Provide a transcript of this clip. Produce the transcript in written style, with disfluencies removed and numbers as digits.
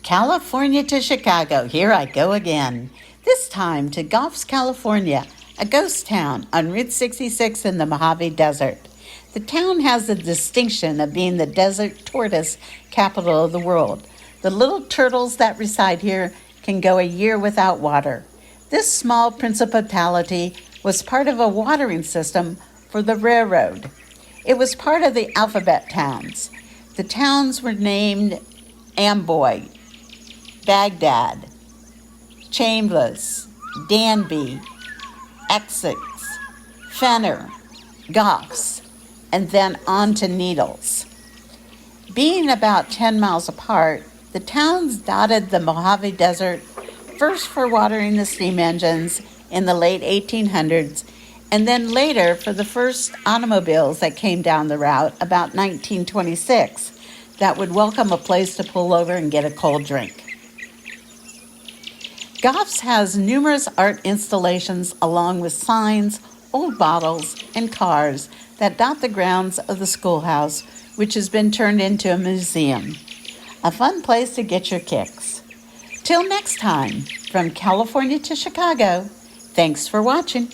California to Chicago, here I go again. This time to Goffs California, a ghost town on Route 66 in the Mojave Desert. The town has the distinction of being the desert tortoise capital of the world. The little turtles that reside here can go a year without water. This small principality was part of a watering system for the railroad. It was part of the alphabet towns. The towns were named Amboy, Baghdad, Chambers, Danby, Essex, Fenner, Goffs, and then on to Needles. Being about 10 miles apart, the towns dotted the Mojave Desert, first for watering the steam engines in the late 1800s, and then later for the first automobiles that came down the route about 1926 that would welcome a place to pull over and get a cold drink. Goffs has numerous art installations along with signs, old bottles, and cars that dot the grounds of the Schoolhouse, which has been turned into a museum. A fun place to get your kicks. Till next time, from California to Chicago, thanks for watching.